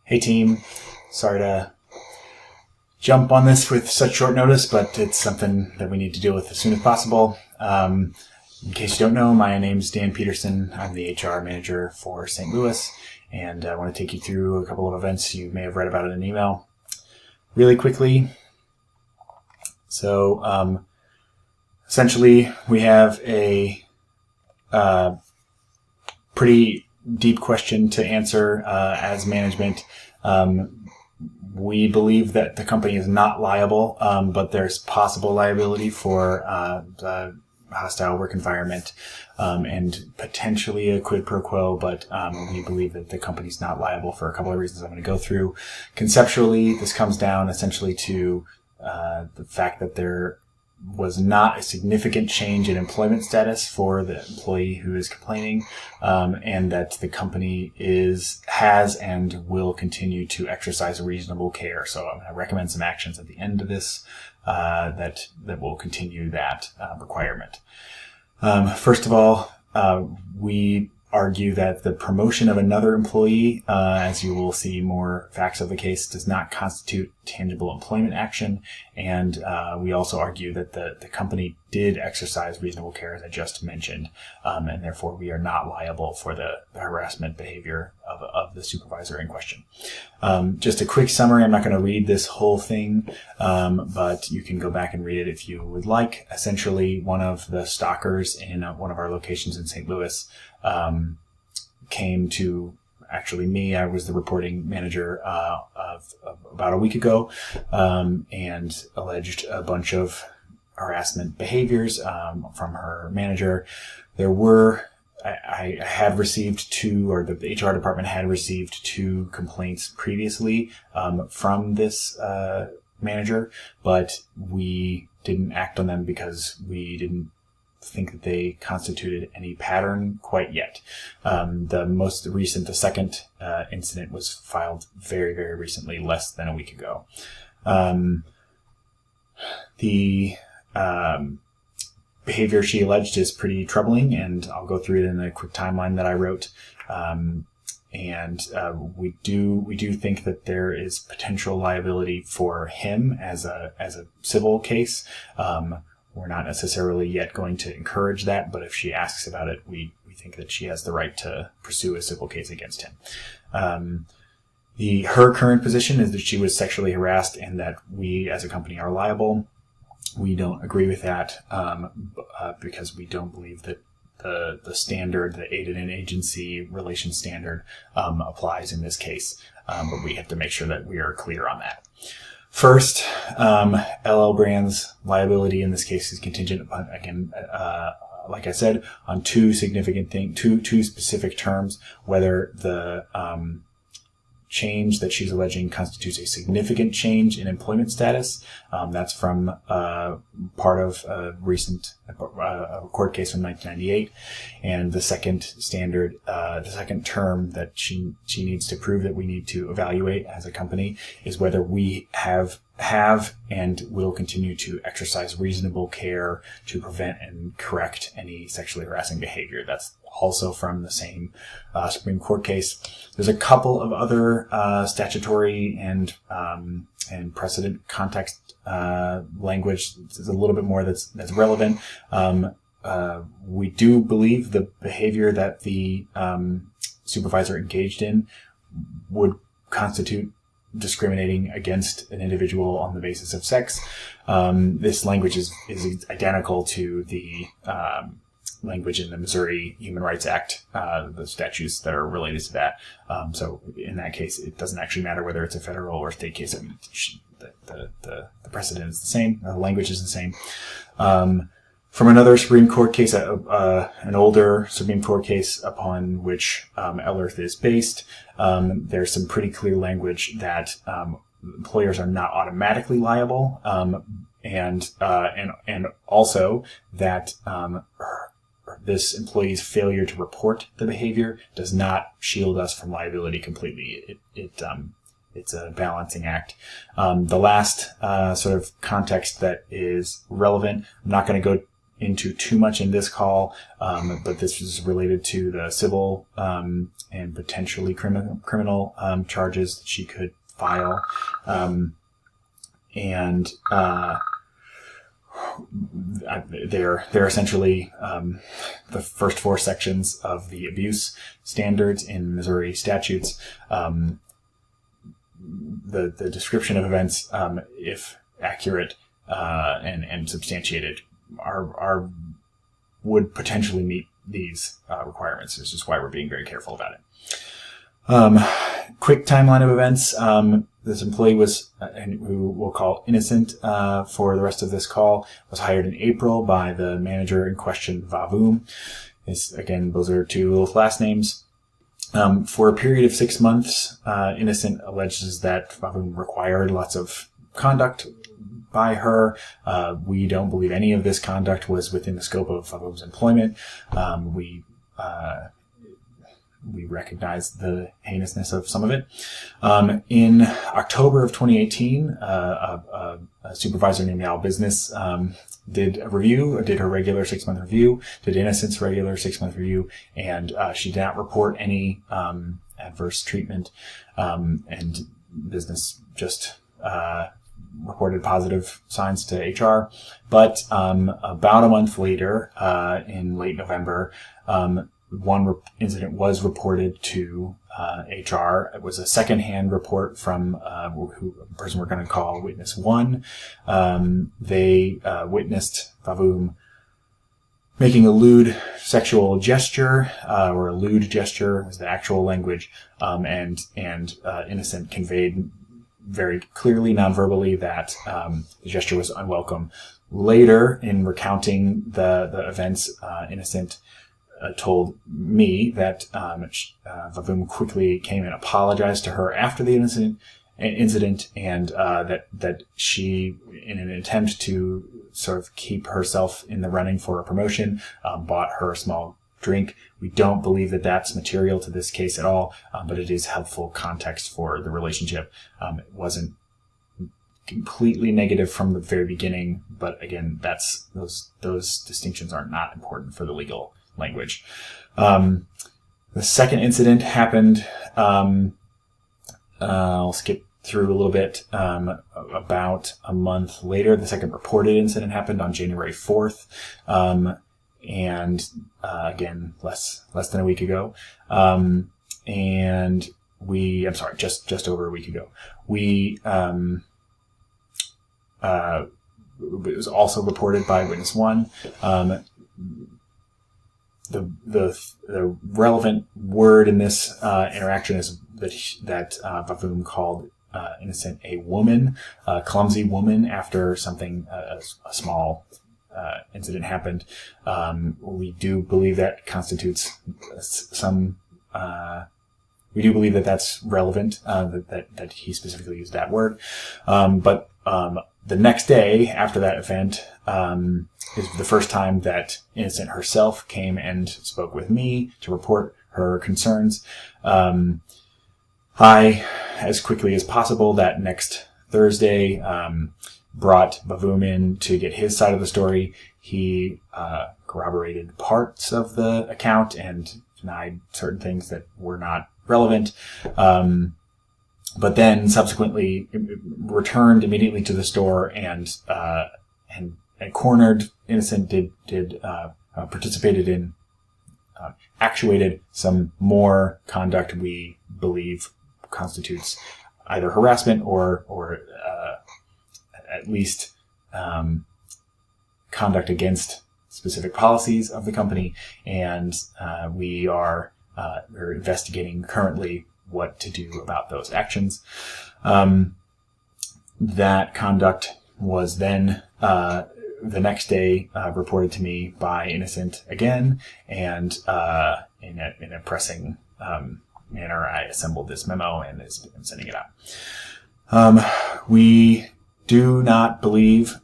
Hey team, sorry to jump on this with such short notice, but it's something that we need to deal with as soon as possible. In case you don't know, my name's Dan Peterson. I'm the HR manager for St. Louis, and I want to take you through a couple of events you may have read about in an email. Really quickly, so essentially we have a pretty deep question to answer as management. We believe that the company is not liable, but there's possible liability for the hostile work environment and potentially a quid pro quo, but we believe that the company's not liable for a couple of reasons I'm going to go through. Conceptually, this comes down essentially to the fact that there was not a significant change in employment status for the employee who is complaining, and that the company has and will continue to exercise reasonable care. So I'm going to recommend some actions at the end of this that will continue that requirement. First of all, we argue that the promotion of another employee, as you will see more facts of the case, does not constitute tangible employment action. And we also argue that the company did exercise reasonable care, as I just mentioned, and therefore we are not liable for the harassment behavior of the supervisor in question. Just a quick summary. I'm not going to read this whole thing, but you can go back and read it if you would like. Essentially, one of the stalkers in one of our locations in St. Louis came to me. I was the reporting manager of about a week ago, and alleged a bunch of harassment behaviors from her manager. There were I had received two, or the HR department had received two complaints previously from this manager, but we didn't act on them because we didn't think that they constituted any pattern quite yet. The second incident was filed very, very recently, less than a week ago. The behavior she alleged is pretty troubling, and I'll go through it in a quick timeline that I wrote. We do think that there is potential liability for him as a civil case. We're not necessarily yet going to encourage that, but if she asks about it, we think that she has the right to pursue a civil case against him. Her current position is that she was sexually harassed and that we as a company are liable. We don't agree with that because we don't believe that the standard, the aided and agency relations standard, applies in this case. But we have to make sure that we are clear on that. First, LL Brand's liability in this case is contingent upon, again, like I said, on two specific terms: whether the change that she's alleging constitutes a significant change in employment status. That's from part of a recent court case from 1998. And the second standard, the second term that she needs to prove that we need to evaluate as a company is whether we have and will continue to exercise reasonable care to prevent and correct any sexually harassing behavior. That's also from the same Supreme Court case. There's a couple of other statutory and precedent context language. There's a little bit more that's relevant. We do believe the behavior that the supervisor engaged in would constitute discriminating against an individual on the basis of sex. This language is identical to the language in the Missouri Human Rights Act, the statutes that are related to that. So in that case, it doesn't actually matter whether it's a federal or state case. I mean, the precedent is the same. The language is the same. From another Supreme Court case, an older Supreme Court case upon which Ellerth is based, there's some pretty clear language that employers are not automatically liable, and also that this employee's failure to report the behavior does not shield us from liability completely. It's a balancing act. The last sort of context that is relevant, I'm not going to go into too much in this call, but this is related to the civil and potentially criminal charges that she could file. They're essentially the first 4 sections of the abuse standards in Missouri statutes. The description of events, if accurate and substantiated, would potentially meet these requirements. This is why we're being very careful about it. Quick timeline of events. This employee was, who we'll call Innocent for the rest of this call, was hired in April by the manager in question, Vavoom. Again, those are 2 last names. For a period of 6 months, Innocent alleges that Vavoom required lots of conduct by her. We don't believe any of this conduct was within the scope of Vavoom's employment. We recognize the heinousness of some of it. In October of 2018, a supervisor named Al Business did her regular 6-month review, did Innocent's regular 6-month review, and she did not report any adverse treatment, and Business just reported positive signs to HR. But about a month later, in late November, one incident was reported to HR. It was a secondhand report from a person we're going to call Witness 1. They witnessed Vavoom making a lewd sexual gesture, or a lewd gesture was the actual language, and Innocent conveyed very clearly, non-verbally, that the gesture was unwelcome. Later, in recounting the events, Innocent told me that Vavoom quickly came and apologized to her after the incident, and that she, in an attempt to sort of keep herself in the running for a promotion, bought her a small drink. We don't believe that that's material to this case at all, but it is helpful context for the relationship. It wasn't completely negative from the very beginning, but again, those distinctions are not important for the legal language. The second incident happened, I'll skip through a little bit, about a month later. The second reported incident happened on January 4th. Again, less than a week ago. Just over a week ago. It was also reported by Witness 1. The relevant word in this interaction is that Vavoom called Innocent a woman, a clumsy woman, after something, a small incident happened. We do believe that constitutes some. We do believe that that's relevant. That he specifically used that word. But the next day after that event is the first time that Innocent herself came and spoke with me to report her concerns. I, as quickly as possible that next Thursday, brought Vavoom in to get his side of the story. He corroborated parts of the account and denied certain things that were not relevant. But then subsequently returned immediately to the store and cornered Innocent, participated in, actuated some more conduct we believe constitutes either harassment or at least conduct against specific policies of the company, and we're investigating currently what to do about those actions. That conduct was then the next day reported to me by Innocent again, and in a pressing manner, I assembled this memo and am sending it out. We do not believe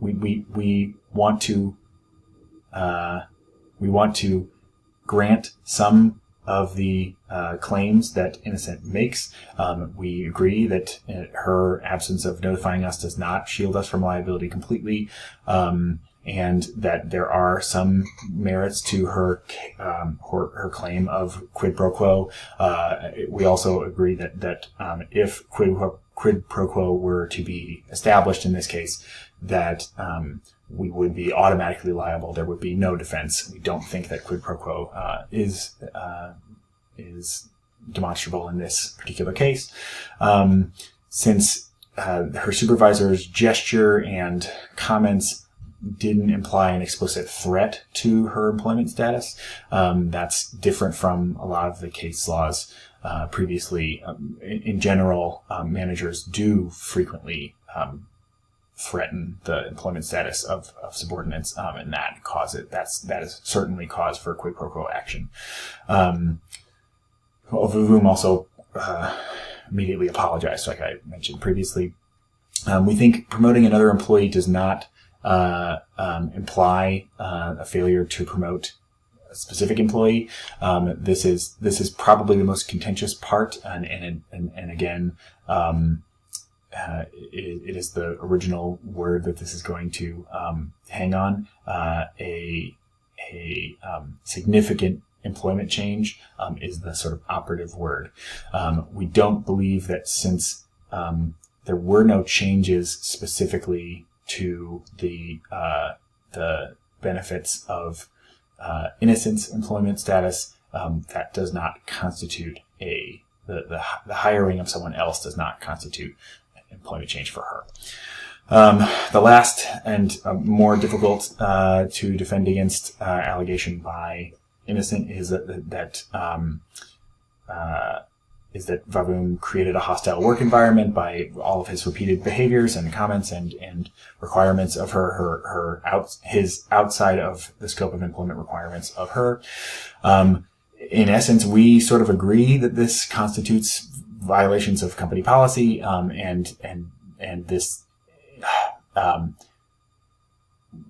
we want to grant some of the claims that Innocent makes. We agree that her absence of notifying us does not shield us from liability completely, and that there are some merits to her claim of quid pro quo. We also agree that if quid pro quo were to be established in this case, that we would be automatically liable. There would be no defense. We don't think that quid pro quo is demonstrable in this particular case, since her supervisor's gesture and comments didn't imply an explicit threat to her employment status. That's different from a lot of the case laws previously. In general, managers do frequently threaten the employment status of subordinates, and that is certainly cause for quid pro quo action. Vavoom also immediately apologized, like I mentioned previously. We think promoting another employee does not imply a failure to promote a specific employee. This is probably the most contentious part, and again, it is the original word that this is going to hang on. A significant employment change is the sort of operative word. We don't believe that since there were no changes specifically to the benefits of Innocent's employment status, that does not constitute the hiring of someone else does not constitute employment change for her. The last and more difficult to defend against allegation by Innocent is that Vavoom created a hostile work environment by all of his repeated behaviors and comments and requirements of his outside of the scope of employment requirements of her. In essence, we sort of agree that this constitutes violations of company policy, and this,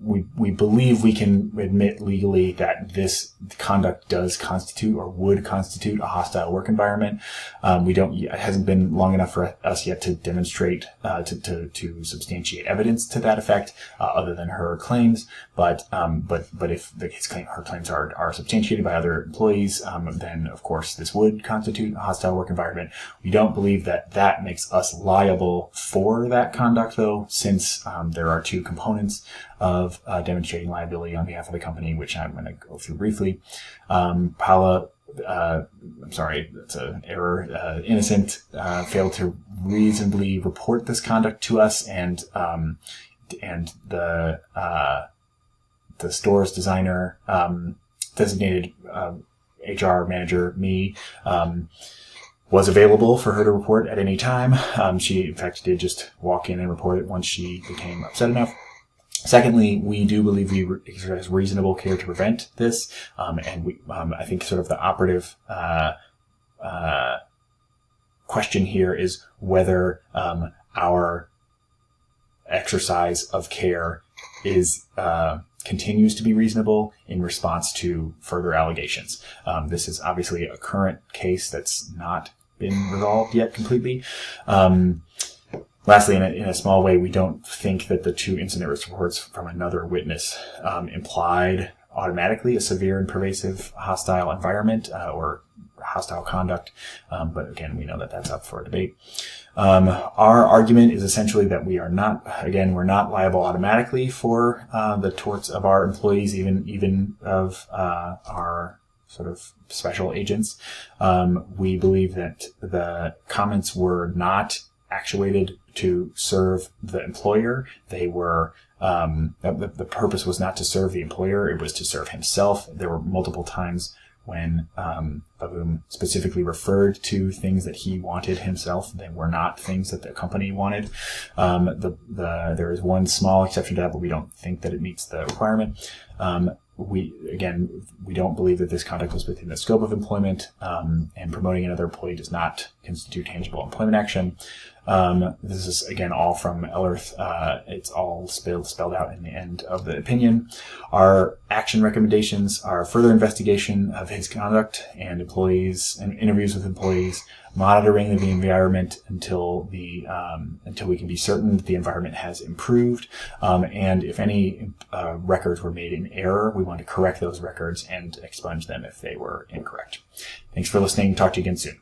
we believe we can admit legally that this conduct does constitute or would constitute a hostile work environment. It hasn't been long enough for us yet to demonstrate, to substantiate evidence to that effect, other than her claims. But if her claims are substantiated by other employees, then of course this would constitute a hostile work environment. We don't believe that makes us liable for that conduct, though, since there are two components of demonstrating liability on behalf of the company, which I'm going to go through briefly. Paula, I'm sorry, that's an error. Innocent failed to reasonably report this conduct to us, and the store's designer, designated HR manager, me, was available for her to report at any time. She, in fact, did just walk in and report it once she became upset enough. Secondly, we do believe we exercise reasonable care to prevent this, and I think sort of the operative question here is whether our exercise of care continues to be reasonable in response to further allegations. This is obviously a current case that's not been resolved yet completely. Lastly, in a small way, we don't think that the two incident reports from another witness implied automatically a severe and pervasive hostile environment or hostile conduct. But again, we know that that's up for debate. Our argument is essentially that we're not liable automatically for the torts of our employees, even of our sort of special agents. We believe that the comments were not actuated to serve the employer. They were, the purpose was not to serve the employer, it was to serve himself. There were multiple times when Vavoom specifically referred to things that he wanted himself. They were not things that the company wanted. There is one small exception to that, but we don't think that it meets the requirement. We don't believe that this conduct was within the scope of employment, and promoting another employee does not constitute tangible employment action. This is, again, all from Ellerth. It's all spelled out in the end of the opinion. Our action recommendations are further investigation of his conduct and employees and interviews with employees, monitoring the environment until we can be certain that the environment has improved. And if any records were made in error, we want to correct those records and expunge them if they were incorrect. Thanks for listening. Talk to you again soon.